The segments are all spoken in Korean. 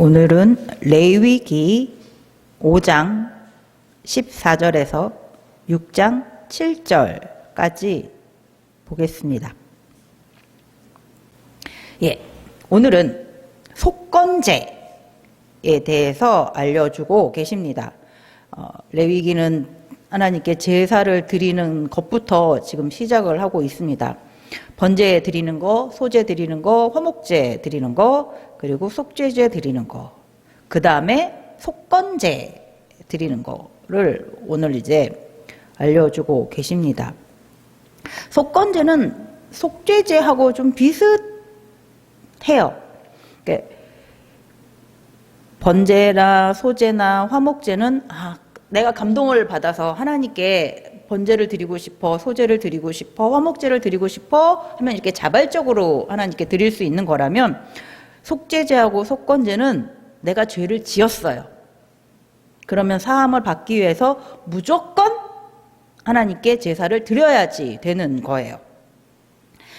오늘은 레위기 5장 14절에서 6장 7절까지 보겠습니다. 오늘은 속건제에 대해서 알려주고 계십니다. 레위기는 하나님께 제사를 드리는 것부터 지금 시작을 하고 있습니다. 번제 드리는 거, 소제 드리는 거, 화목제 드리는 거, 그리고 속죄제 드리는 거, 그 다음에 속건제 드리는 거를 오늘 이제 알려주고 계십니다. 속건제는 속죄제하고 좀 비슷해요. 그러니까 번제나 소제나 화목제는 내가 감동을 받아서 하나님께 번제를 드리고 싶어, 소제를 드리고 싶어, 화목제를 드리고 싶어 하면 이렇게 자발적으로 하나님께 드릴 수 있는 거라면, 속죄제하고 속건제는 내가 죄를 지었어요. 그러면 사함을 받기 위해서 무조건 하나님께 제사를 드려야지 되는 거예요.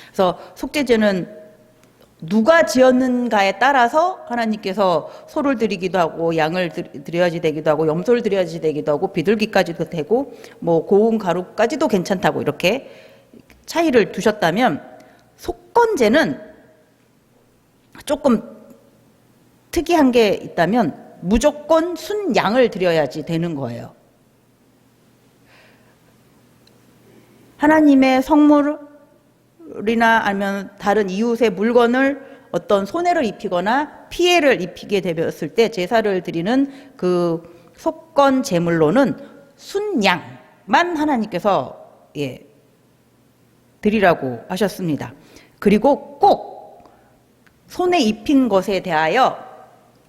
그래서 속죄제는 누가 지었는가에 따라서 하나님께서 소를 드리기도 하고, 양을 드려야지 되기도 하고, 염소를 드려야지 되기도 하고, 비둘기까지도 되고, 뭐 고운 가루까지도 괜찮다고 이렇게 차이를 두셨다면, 속건제는 조금 특이한 게 있다면 무조건 순양을 드려야지 되는 거예요. 하나님의 성물이나 아니면 다른 이웃의 물건을 어떤 손해를 입히거나 피해를 입히게 되었을 때 제사를 드리는 그 속건 제물로는 순양만 하나님께서 드리라고 하셨습니다. 그리고 꼭 손에 입힌 것에 대하여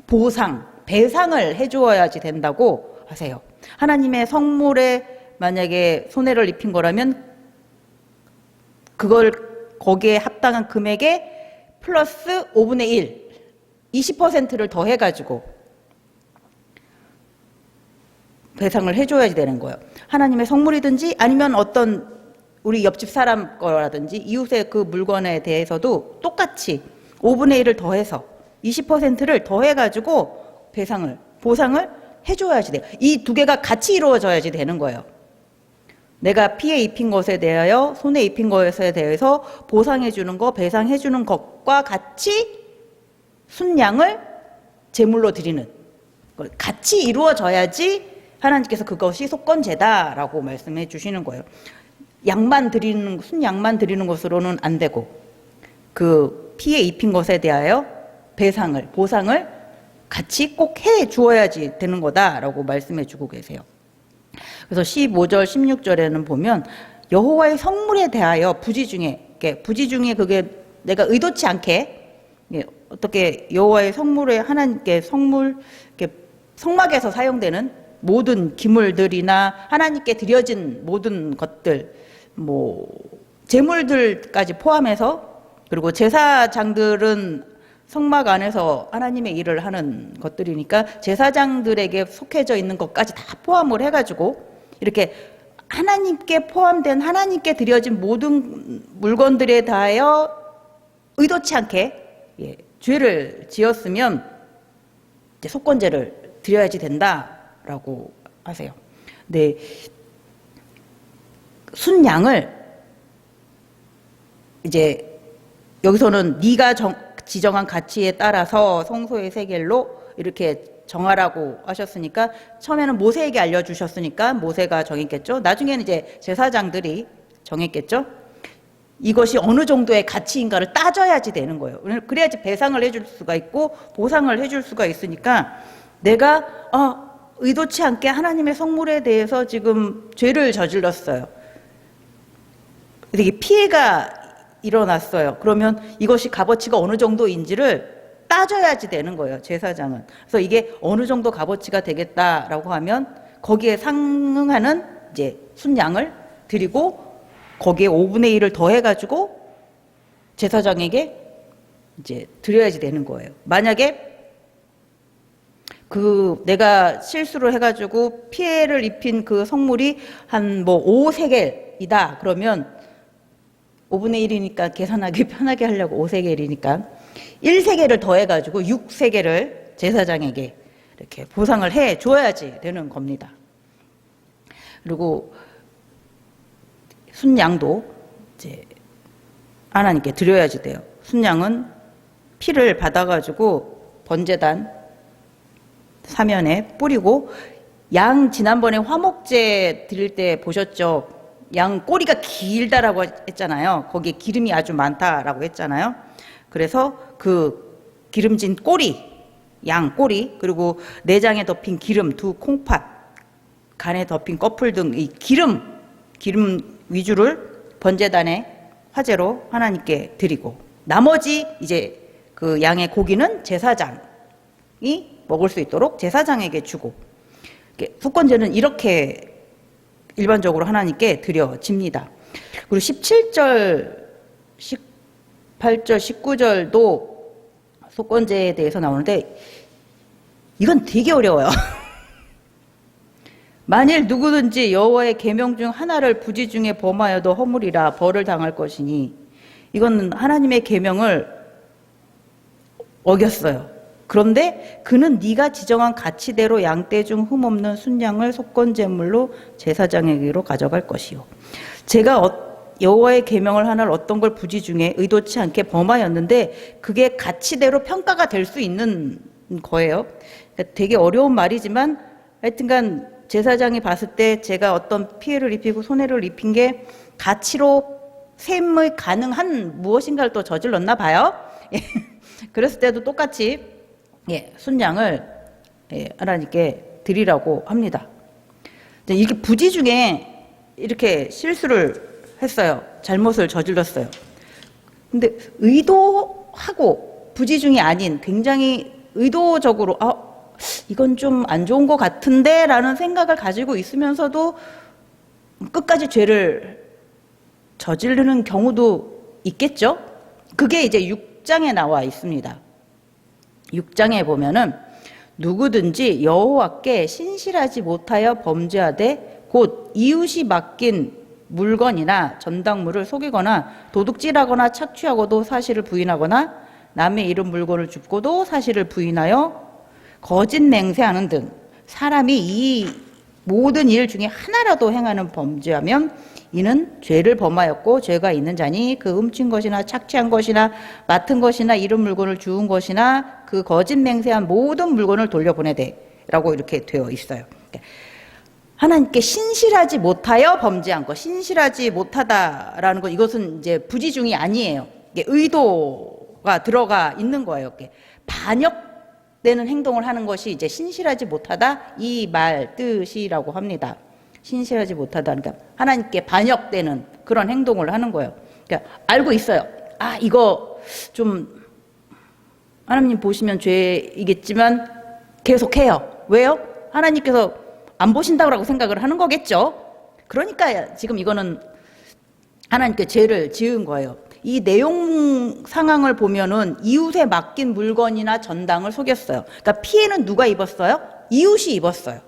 보상, 배상을 해주어야지 된다고 하세요. 하나님의 성물에 만약에 손해를 입힌 거라면 그걸 거기에 합당한 금액에 플러스 5분의 1, 20%를 더 해가지고 배상을 해줘야지 되는 거예요. 하나님의 성물이든지 아니면 어떤 우리 옆집 사람 거라든지 이웃의 그 물건에 대해서도 똑같이 5분의 1을 더해서 20%를 더해가지고 보상을 해줘야지 돼요. 이 두 개가 같이 이루어져야지 되는 거예요. 내가 피해 입힌 것에 대하여, 손해 입힌 것에 대해서 보상해 주는 거, 배상해 주는 것과 같이 순양을 제물로 드리는, 같이 이루어져야지 하나님께서 그것이 속건제다라고 말씀해 주시는 거예요. 순양만 드리는 것으로는 안 되고, 그 피해 입힌 것에 대하여 보상을 같이 꼭 해 주어야지 되는 거다라고 말씀해 주고 계세요. 그래서 15절, 16절에는 보면 여호와의 성물에 대하여 부지 중에 그게 내가 의도치 않게 어떻게 여호와의 성물에 하나님께 성막에서 사용되는 모든 기물들이나 하나님께 드려진 모든 것들, 뭐 제물들까지 포함해서, 그리고 제사장들은 성막 안에서 하나님의 일을 하는 것들이니까 제사장들에게 속해져 있는 것까지 다 포함을 해가지고 이렇게 하나님께 포함된, 하나님께 드려진 모든 물건들에 대하여 의도치 않게 죄를 지었으면 이제 속건제를 드려야지 된다라고 하세요. 네, 순양을 이제 여기서는 네가 지정한 가치에 따라서 성소의 세겔로 이렇게 정하라고 하셨으니까, 처음에는 모세에게 알려주셨으니까 모세가 정했겠죠. 나중에는 이제 제사장들이 정했겠죠. 이것이 어느 정도의 가치인가를 따져야지 되는 거예요. 그래야지 배상을 해줄 수가 있고 보상을 해줄 수가 있으니까, 내가 의도치 않게 하나님의 성물에 대해서 지금 죄를 저질렀어요. 이게 피해가 일어났어요. 그러면 이것이 값어치가 어느 정도인지를 따져야지 되는 거예요, 제사장은. 그래서 이게 어느 정도 값어치가 되겠다라고 하면 거기에 상응하는 이제 순양을 드리고 거기에 5분의 1을 더해가지고 제사장에게 이제 드려야지 되는 거예요. 만약에 내가 실수를 해가지고 피해를 입힌 그 성물이 한 5세겔이다 그러면 5분의 1이니까 계산하기 편하게 하려고 5세겔이니까 1세겔을 더해가지고 6세겔을 제사장에게 이렇게 보상을 해 줘야지 되는 겁니다. 그리고 순양도 이제 하나님께 드려야지 돼요. 순양은 피를 받아가지고 번제단 사면에 뿌리고, 양 지난번에 화목제 드릴 때 보셨죠? 양 꼬리가 길다라고 했잖아요. 거기에 기름이 아주 많다라고 했잖아요. 그래서 그 기름진 꼬리, 양 꼬리, 그리고 내장에 덮인 기름 두 콩팥, 간에 덮인 꺼풀 등 이 기름 위주를 번제단에 화제로 하나님께 드리고, 나머지 이제 그 양의 고기는 제사장이 먹을 수 있도록 제사장에게 주고, 속건제는 이렇게 일반적으로 하나님께 드려집니다. 그리고 17절, 18절, 19절도 속건제에 대해서 나오는데 이건 되게 어려워요. 만일 누구든지 여호와의 계명 중 하나를 부지 중에 범하여도 허물이라 벌을 당할 것이니, 이건 하나님의 계명을 어겼어요. 그런데 그는 네가 지정한 가치대로 양떼 중 흠없는 순양을 속건제물로 제사장에게로 가져갈 것이요. 제가 여호와의 계명을 하나를 어떤 걸 부지 중에 의도치 않게 범하였는데 그게 가치대로 평가가 될 수 있는 거예요. 그러니까 되게 어려운 말이지만 하여튼간 제사장이 봤을 때 제가 어떤 피해를 입히고 손해를 입힌 게 가치로 셈의 가능한 무엇인가를 또 저질렀나 봐요. 그랬을 때도 똑같이 순양을 하나님께 드리라고 합니다. 이게 부지 중에 이렇게 실수를 했어요. 잘못을 저질렀어요. 근데 의도하고 부지 중이 아닌 굉장히 의도적으로 이건 좀 안 좋은 것 같은데 라는 생각을 가지고 있으면서도 끝까지 죄를 저지르는 경우도 있겠죠. 그게 이제 6장에 나와 있습니다. 6장에 보면은 누구든지 여호와께 신실하지 못하여 범죄하되 곧 이웃이 맡긴 물건이나 전당물을 속이거나 도둑질하거나 착취하고도 사실을 부인하거나 남의 잃은 물건을 줍고도 사실을 부인하여 거짓 맹세하는 등 사람이 이 모든 일 중에 하나라도 행하는 범죄하면 이는 죄를 범하였고 죄가 있는 자니 그 훔친 것이나 착취한 것이나 맡은 것이나 잃은 물건을 주운 것이나 그 거짓 맹세한 모든 물건을 돌려보내되라고 이렇게 되어 있어요. 하나님께 신실하지 못하여 범죄한 것, 신실하지 못하다라는 것, 이것은 이제 부지중이 아니에요. 의도가 들어가 있는 거예요. 반역되는 행동을 하는 것이 이제 신실하지 못하다 이 말 뜻이라고 합니다. 신실하지 못하다, 그러니까 하나님께 반역되는 그런 행동을 하는 거예요. 그러니까 알고 있어요. 이거 좀 하나님 보시면 죄이겠지만 계속해요. 왜요? 하나님께서 안 보신다고 생각을 하는 거겠죠. 그러니까 지금 이거는 하나님께 죄를 지은 거예요. 이 내용 상황을 보면은 이웃에 맡긴 물건이나 전당을 속였어요. 그러니까 피해는 누가 입었어요? 이웃이 입었어요.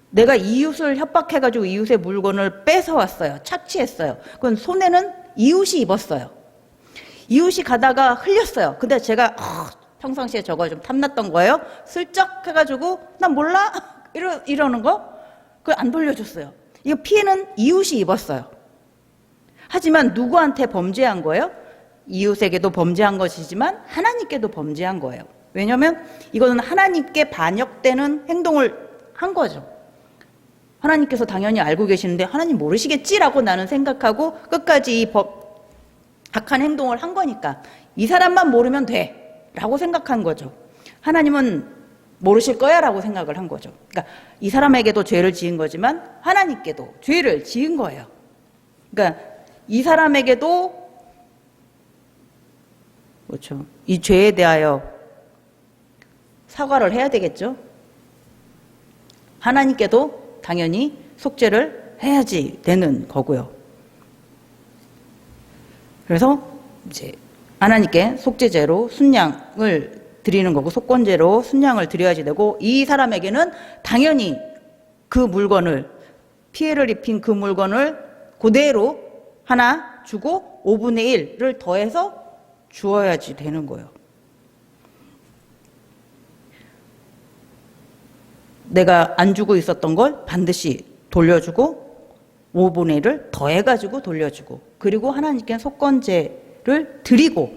내가 이웃을 협박해가지고 이웃의 물건을 뺏어왔어요. 착취했어요. 그건 손해는 이웃이 입었어요. 이웃이 가다가 흘렸어요. 근데 제가 평상시에 저거 좀 탐났던 거예요. 슬쩍 해가지고 난 몰라 이러는 거 그걸 안 돌려줬어요. 이거 피해는 이웃이 입었어요. 하지만 누구한테 범죄한 거예요? 이웃에게도 범죄한 것이지만 하나님께도 범죄한 거예요. 왜냐하면 이거는 하나님께 반역되는 행동을 한 거죠. 하나님께서 당연히 알고 계시는데 하나님 모르시겠지라고 나는 생각하고 끝까지 이 악한 행동을 한 거니까 이 사람만 모르면 돼 라고 생각한 거죠. 하나님은 모르실 거야 라고 생각을 한 거죠. 그러니까 이 사람에게도 죄를 지은 거지만 하나님께도 죄를 지은 거예요. 그러니까 이 사람에게도 그렇죠. 이 죄에 대하여 사과를 해야 되겠죠. 하나님께도 당연히 속죄를 해야지 되는 거고요. 그래서 이제 하나님께 속죄제로 순양을 드리는 거고 속건제로 순양을 드려야지 되고, 이 사람에게는 당연히 그 물건을, 피해를 입힌 그 물건을 그대로 하나 주고 5분의 1을 더해서 주어야지 되는 거예요. 내가 안 주고 있었던 걸 반드시 돌려주고 5분의 1을 더해가지고 돌려주고 그리고 하나님께 속건제를 드리고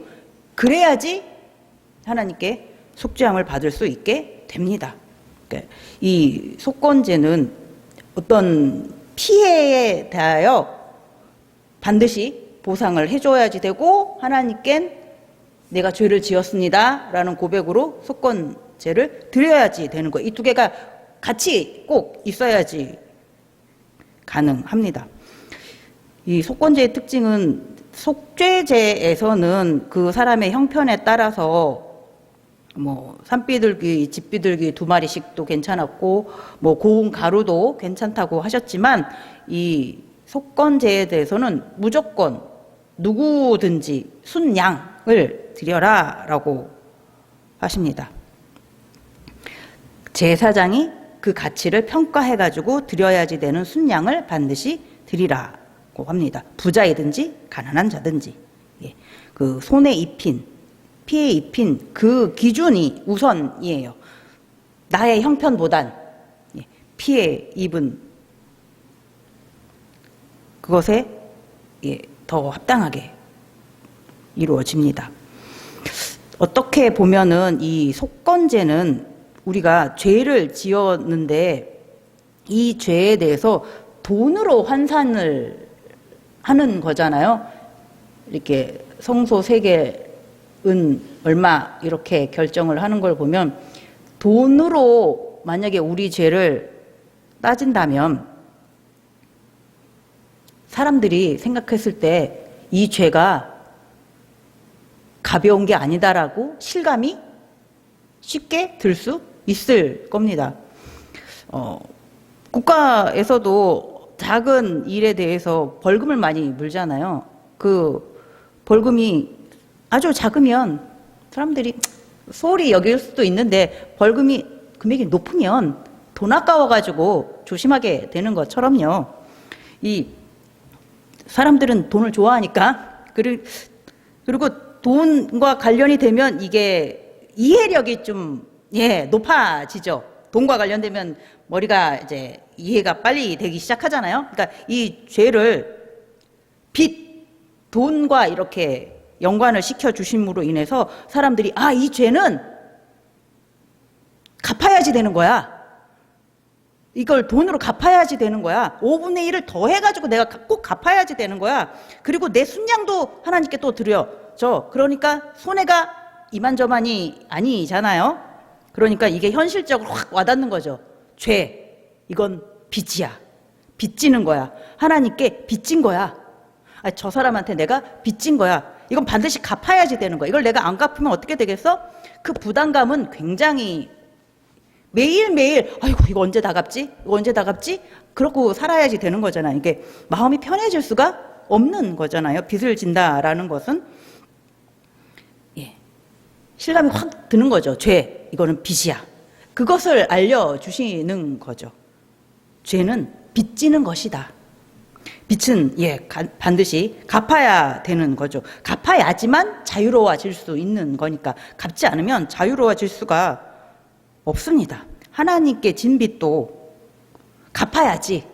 그래야지 하나님께 속죄함을 받을 수 있게 됩니다. 그러니까 이 속건제는 어떤 피해에 대하여 반드시 보상을 해줘야지 되고 하나님께 내가 죄를 지었습니다 라는 고백으로 속건제를 드려야지 되는 거예요. 이 두 개가 같이 꼭 있어야지 가능합니다. 이 속건제의 특징은 속죄제에서는 그 사람의 형편에 따라서 뭐 산비둘기, 집비둘기 2마리씩도 괜찮았고 뭐 고운 가루도 괜찮다고 하셨지만 이 속건제에 대해서는 무조건 누구든지 순양을 드려라 라고 하십니다. 제사장이 그 가치를 평가해가지고 드려야지 되는 순양을 반드시 드리라고 합니다. 부자이든지 가난한 자든지. 예. 그 손에 입힌, 피에 입힌 그 기준이 우선이에요. 나의 형편보단 피에 입은 그것에 더 합당하게 이루어집니다. 어떻게 보면은 이 속건제는 우리가 죄를 지었는데 이 죄에 대해서 돈으로 환산을 하는 거잖아요. 이렇게 성소 세겔은 얼마 이렇게 결정을 하는 걸 보면 돈으로 만약에 우리 죄를 따진다면 사람들이 생각했을 때 이 죄가 가벼운 게 아니다라고 실감이 쉽게 들 수 있을 겁니다. 국가에서도 작은 일에 대해서 벌금을 많이 물잖아요. 그 벌금이 아주 작으면 사람들이 소홀히 여길 수도 있는데 벌금이 금액이 높으면 돈 아까워가지고 조심하게 되는 것처럼요. 이 사람들은 돈을 좋아하니까 그리고 돈과 관련이 되면 이게 이해력이 좀 높아지죠. 돈과 관련되면 머리가 이제 이해가 빨리 되기 시작하잖아요. 그러니까 이 죄를 빚, 돈과 이렇게 연관을 시켜 주심으로 인해서 사람들이 이 죄는 갚아야지 되는 거야. 이걸 돈으로 갚아야지 되는 거야. 5분의 1을 더 해가지고 내가 꼭 갚아야지 되는 거야. 그리고 내 순양도 하나님께 또 드려줘. 그러니까 손해가 이만저만이 아니잖아요. 그러니까 이게 현실적으로 확 와닿는 거죠. 죄, 이건 빚이야. 빚지는 거야. 하나님께 빚진 거야. 저 사람한테 내가 빚진 거야. 이건 반드시 갚아야지 되는 거야. 이걸 내가 안 갚으면 어떻게 되겠어? 그 부담감은 굉장히 매일매일 아이고 이거 언제 다 갚지? 이거 언제 다 갚지? 그러고 살아야지 되는 거잖아요. 이게 마음이 편해질 수가 없는 거잖아요. 빚을 진다라는 것은 실감이 확 드는 거죠. 죄, 이거는 빚이야. 그것을 알려주시는 거죠. 죄는 빚지는 것이다. 빚은 반드시 갚아야 되는 거죠. 갚아야지만 자유로워질 수 있는 거니까 갚지 않으면 자유로워질 수가 없습니다. 하나님께 진 빚도 갚아야지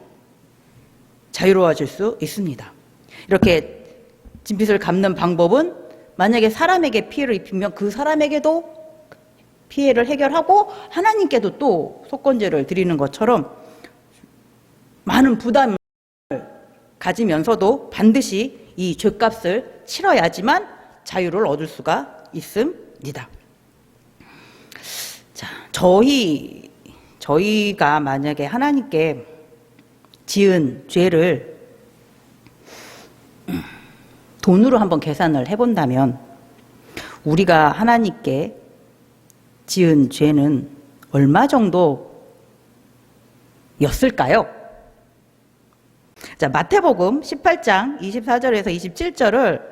자유로워질 수 있습니다. 이렇게 진 빚을 갚는 방법은 만약에 사람에게 피해를 입히면 그 사람에게도 피해를 해결하고 하나님께도 또 속건제를 드리는 것처럼 많은 부담을 가지면서도 반드시 이 죄값을 치러야지만 자유를 얻을 수가 있습니다. 자, 저희가 만약에 하나님께 지은 죄를 돈으로 한번 계산을 해본다면 우리가 하나님께 지은 죄는 얼마 정도였을까요? 자, 마태복음 18장 24절에서 27절을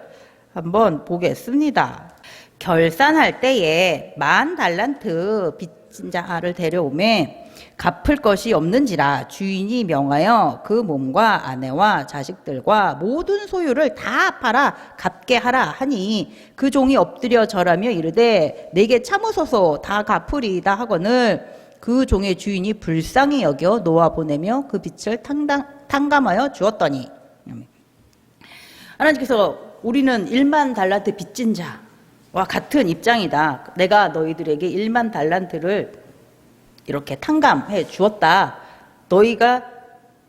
한번 보겠습니다. 결산할 때에 10,000달란트 빚진 자를 데려오매 갚을 것이 없는지라 주인이 명하여 그 몸과 아내와 자식들과 모든 소유를 다 팔아 갚게 하라 하니 그 종이 엎드려 절하며 이르되 내게 참으소서 다 갚으리이다 하거늘 그 종의 주인이 불쌍히 여겨 놓아보내며 그 빚을 탕감하여 주었더니. 하나님께서 우리는 1만 달란트 빚진 자와 같은 입장이다. 내가 너희들에게 1만 달란트를 이렇게 탕감해 주었다.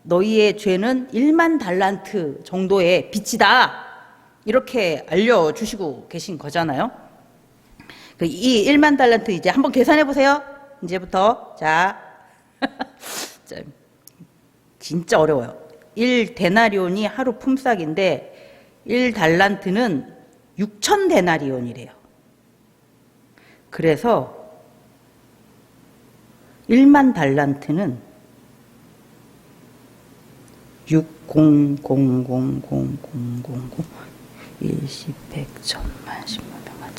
너희의 죄는 1만 달란트 정도의 빚이다. 이렇게 알려주시고 계신 거잖아요. 이 1만 달란트 이제 한번 계산해 보세요. 이제부터. 자, 진짜 어려워요. 1데나리온이 하루 품삯인데 1달란트는 6,000데나리온이래요. 그래서 1만 달란트는 600000000 1, 10, 100, 1000만, 10만, 100만,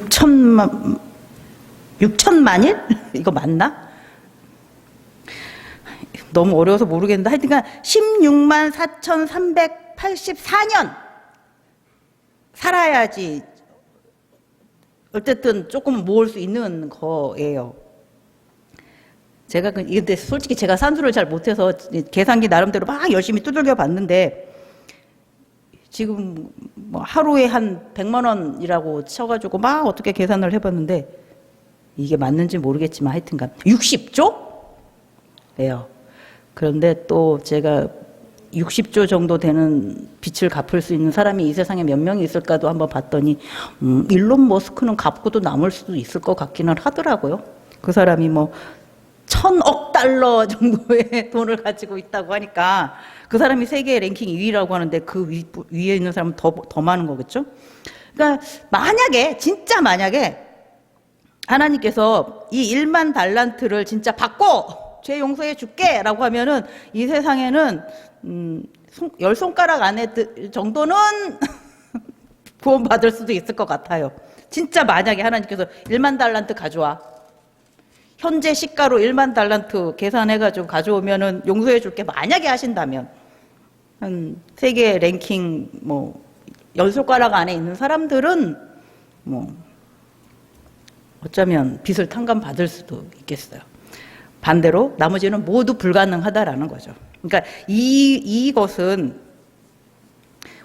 1000만 6천만일? 이거 맞나? 너무 어려워서 모르겠는데 하여튼간 16만 4,384년 살아야지 어쨌든 조금 모을 수 있는 거예요. 근데 솔직히 제가 산수를 잘 못해서 계산기 나름대로 막 열심히 두들겨 봤는데 지금 뭐 하루에 한 100만 원이라고 쳐가지고 막 어떻게 계산을 해봤는데 이게 맞는지 모르겠지만 하여튼간 60조예요. 그런데 또 제가 60조 정도 되는 빚을 갚을 수 있는 사람이 이 세상에 몇 명이 있을까도 한번 봤더니 일론 머스크는 갚고도 남을 수도 있을 것 같기는 하더라고요. 그 사람이 뭐 1,000억 달러 정도의 돈을 가지고 있다고 하니까 그 사람이 세계 랭킹 2위라고 하는데 그 위에 있는 사람은 더 많은 거겠죠. 그러니까 진짜 만약에 하나님께서 이 1만 달란트를 진짜 받고 죄 용서해 줄게 라고 하면은 이 세상에는 10손가락 안에 정도는 구원받을 수도 있을 것 같아요. 진짜 만약에 하나님께서 1만 달란트 가져와. 현재 시가로 1만 달란트 계산해가지고 가져오면은 용서해 줄게 만약에 하신다면 한 세계 랭킹 뭐 10손가락 안에 있는 사람들은 뭐 어쩌면 빚을 탕감받을 수도 있겠어요. 반대로 나머지는 모두 불가능하다라는 거죠. 그러니까 이것은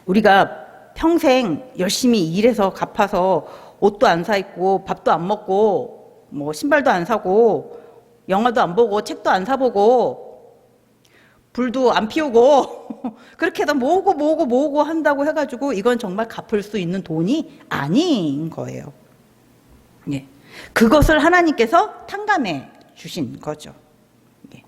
우리가 평생 열심히 일해서 갚아서 옷도 안 사 입고 밥도 안 먹고 뭐 신발도 안 사고 영화도 안 보고 책도 안 사보고 불도 안 피우고 그렇게 해서 모으고 한다고 해가지고 이건 정말 갚을 수 있는 돈이 아닌 거예요. 예. 그것을 하나님께서 탕감해 주신 거죠. 예.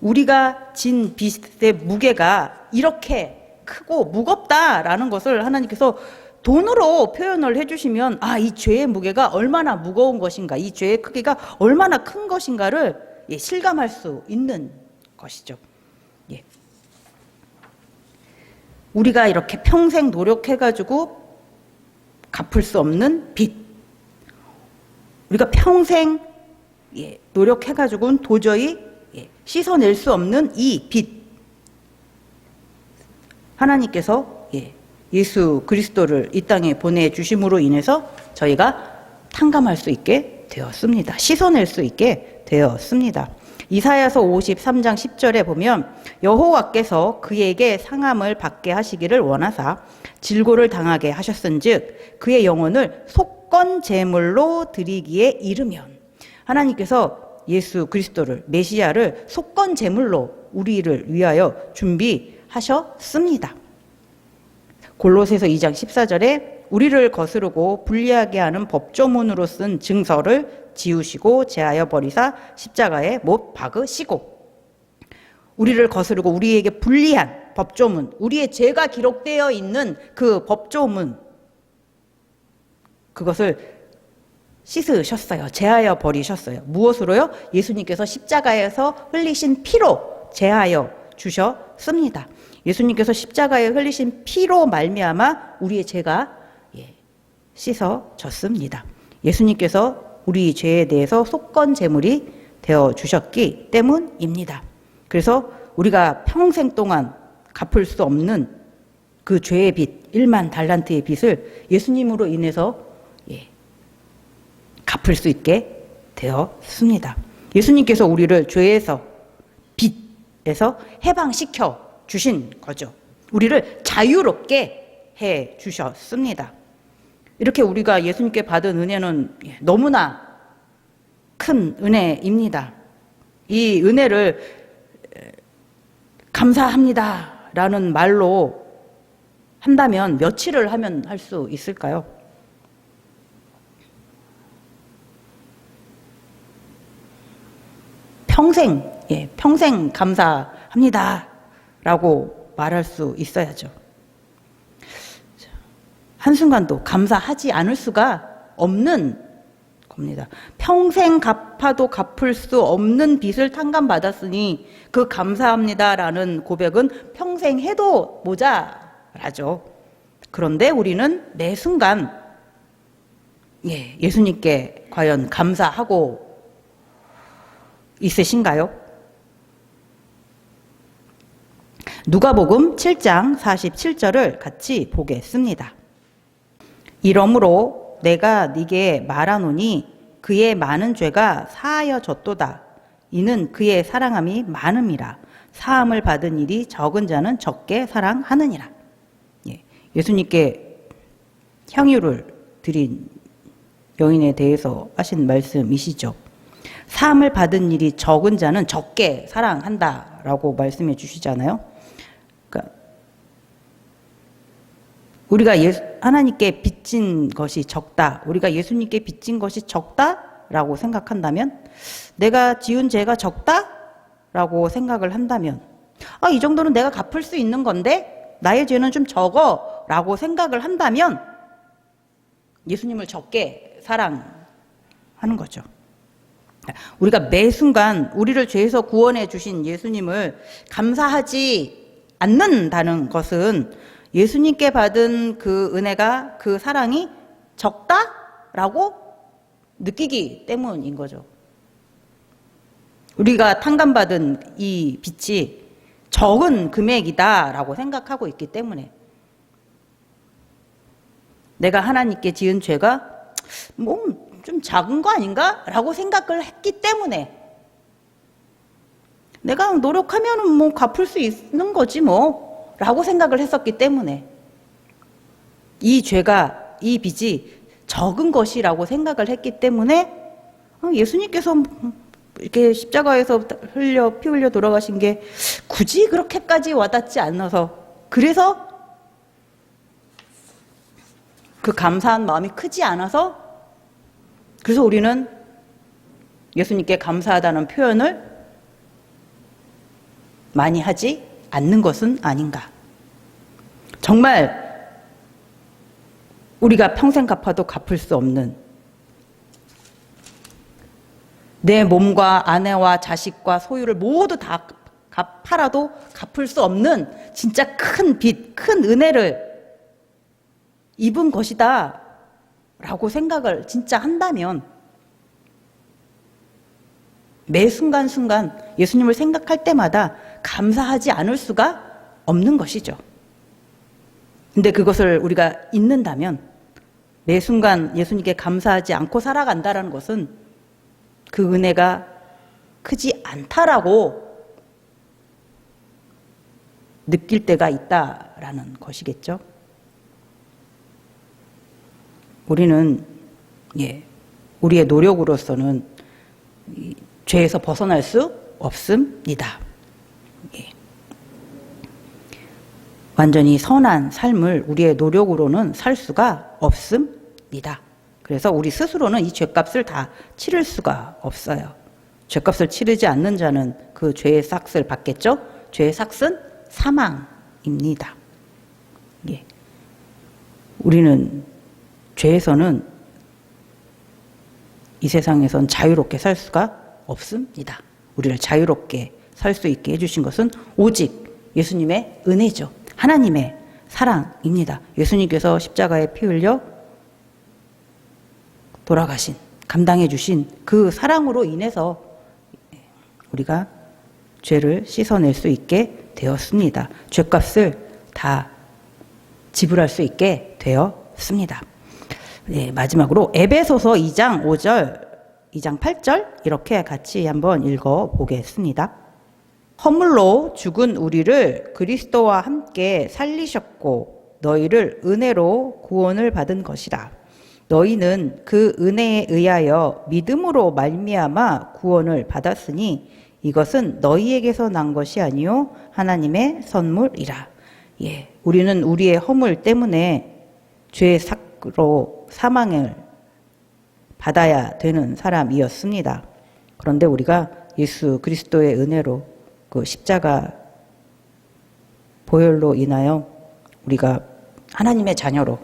우리가 진 빚의 무게가 이렇게 크고 무겁다라는 것을 하나님께서 돈으로 표현을 해주시면 이 죄의 무게가 얼마나 무거운 것인가, 이 죄의 크기가 얼마나 큰 것인가를 실감할 수 있는 것이죠. 예. 우리가 이렇게 평생 노력해가지고 갚을 수 없는 빚, 우리가 평생 노력해가지고는 도저히 씻어낼 수 없는 이 빚, 하나님께서 예수 그리스도를 이 땅에 보내주심으로 인해서 저희가 탕감할 수 있게 되었습니다. 씻어낼 수 있게 되었습니다. 이사야서 53장 10절에 보면 여호와께서 그에게 상함을 받게 하시기를 원하사 질고를 당하게 하셨은즉 그의 영혼을 속건 제물로 드리기에 이르면, 하나님께서 예수 그리스도를, 메시아를 속건 제물로 우리를 위하여 준비하셨습니다. 골로새서 2장 14절에 우리를 거스르고 불리하게 하는 법조문으로 쓴 증서를 지우시고 제하여 버리사 십자가에 못 박으시고, 우리를 거스르고 우리에게 불리한 법조문, 우리의 죄가 기록되어 있는 그 법조문, 그것을 씻으셨어요. 제하여 버리셨어요. 무엇으로요? 예수님께서 십자가에서 흘리신 피로 제하여 주셨습니다. 예수님께서 십자가에 흘리신 피로 말미암아 우리의 죄가 씻어졌습니다. 예수님께서 우리 죄에 대해서 속건 제물이 되어 주셨기 때문입니다. 그래서 우리가 평생 동안 갚을 수 없는 그 죄의 빚, 1만 달란트의 빚을 예수님으로 인해서 갚을 수 있게 되었습니다. 예수님께서 우리를 죄에서, 빚에서 해방시켜 주신 거죠. 우리를 자유롭게 해 주셨습니다. 이렇게 우리가 예수님께 받은 은혜는 너무나 큰 은혜입니다. 이 은혜를 감사합니다 라는 말로 한다면 며칠을 하면 할 수 있을까요? 평생 감사합니다 라고 말할 수 있어야죠. 한순간도 감사하지 않을 수가 없는 겁니다. 평생 갚아도 갚을 수 없는 빚을 탕감받았으니 그 감사합니다라는 고백은 평생 해도 모자라죠. 그런데 우리는 매 순간 예수님께 과연 감사하고 있으신가요? 누가복음 7장 47절을 같이 보겠습니다. 이러므로 내가 네게 말하노니 그의 많은 죄가 사하여졌도다. 이는 그의 사랑함이 많음이라. 사함을 받은 일이 적은 자는 적게 사랑하느니라. 예수님께 향유를 드린 여인에 대해서 하신 말씀이시죠. 사함을 받은 일이 적은 자는 적게 사랑한다라고 말씀해 주시잖아요. 그러니까 우리가 하나님께 빚진 것이 적다, 우리가 예수님께 빚진 것이 적다라고 생각한다면, 내가 지은 죄가 적다라고 생각을 한다면, 이 정도는 내가 갚을 수 있는 건데 나의 죄는 좀 적어라고 생각을 한다면 예수님을 적게 사랑하는 거죠. 우리가 매 순간 우리를 죄에서 구원해 주신 예수님을 감사하지 않는다는 것은 예수님께 받은 그 은혜가, 그 사랑이 적다라고 느끼기 때문인 거죠. 우리가 탕감받은 이 빚이 적은 금액이다라고 생각하고 있기 때문에, 내가 하나님께 지은 죄가 좀 작은 거 아닌가? 라고 생각을 했기 때문에, 내가 노력하면은 갚을 수 있는 거지 라고 생각을 했었기 때문에, 이 죄가, 이 빚이 적은 것이라고 생각을 했기 때문에 예수님께서 이렇게 십자가에서 피 흘려 돌아가신 게 굳이 그렇게까지 와닿지 않아서, 그래서 그 감사한 마음이 크지 않아서, 그래서 우리는 예수님께 감사하다는 표현을 많이 하지 않는 것은 아닌가. 정말 우리가 평생 갚아도 갚을 수 없는, 내 몸과 아내와 자식과 소유를 모두 다 팔아도 갚을 수 없는 진짜 큰 빚, 큰 은혜를 입은 것이다 라고 생각을 진짜 한다면, 매 순간순간 예수님을 생각할 때마다 감사하지 않을 수가 없는 것이죠. 근데 그것을 우리가 잊는다면, 매 순간 예수님께 감사하지 않고 살아간다는 것은 그 은혜가 크지 않다라고 느낄 때가 있다라는 것이겠죠. 우리는 우리의 노력으로서는 죄에서 벗어날 수 없습니다. 완전히 선한 삶을 우리의 노력으로는 살 수가 없습니다. 그래서 우리 스스로는 이 죄값을 다 치를 수가 없어요. 죄값을 치르지 않는 자는 그 죄의 삭을 받겠죠. 죄의 삭은 사망입니다. 우리는 죄에서는, 이 세상에선 자유롭게 살 수가 없습니다. 우리를 자유롭게 살 수 있게 해주신 것은 오직 예수님의 은혜죠. 하나님의 사랑입니다. 예수님께서 십자가에 피 흘려 돌아가신, 감당해 주신 그 사랑으로 인해서 우리가 죄를 씻어낼 수 있게 되었습니다. 죄값을 다 지불할 수 있게 되었습니다. 마지막으로 에베소서 2장 5절 2장 8절 이렇게 같이 한번 읽어보겠습니다. 허물로 죽은 우리를 그리스도와 함께 살리셨고 너희를 은혜로 구원을 받은 것이라. 너희는 그 은혜에 의하여 믿음으로 말미암아 구원을 받았으니 이것은 너희에게서 난 것이 아니요 하나님의 선물이라. 예, 우리는 우리의 허물 때문에 죄의 삭으로 사망을 받아야 되는 사람이었습니다. 그런데 우리가 예수 그리스도의 은혜로 그 십자가 보혈로 인하여 우리가 하나님의 자녀로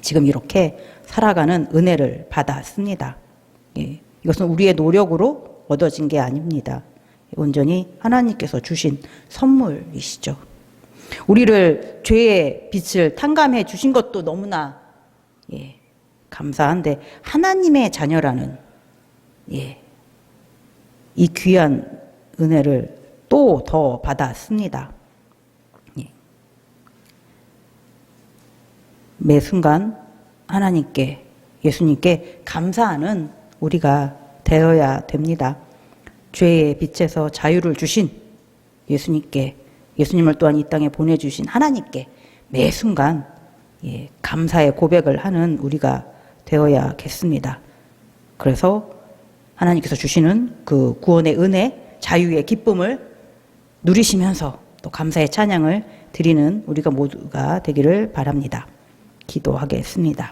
지금 이렇게 살아가는 은혜를 받았습니다. 예, 이것은 우리의 노력으로 얻어진 게 아닙니다. 온전히 하나님께서 주신 선물이시죠. 우리를 죄의 빛을 탕감해 주신 것도 너무나 감사한데 하나님의 자녀라는 이 귀한 은혜를 또 더 받았습니다. 매 순간 하나님께 예수님께 감사하는 우리가 되어야 됩니다. 죄의 빛에서 자유를 주신 예수님께 예수님을 또한 이 땅에 보내주신 하나님께 매 순간 감사의 고백을 하는 우리가 되어야겠습니다. 그래서 하나님께서 주시는 그 구원의 은혜, 자유의 기쁨을 누리시면서 또 감사의 찬양을 드리는 우리가 모두가 되기를 바랍니다. 기도하겠습니다.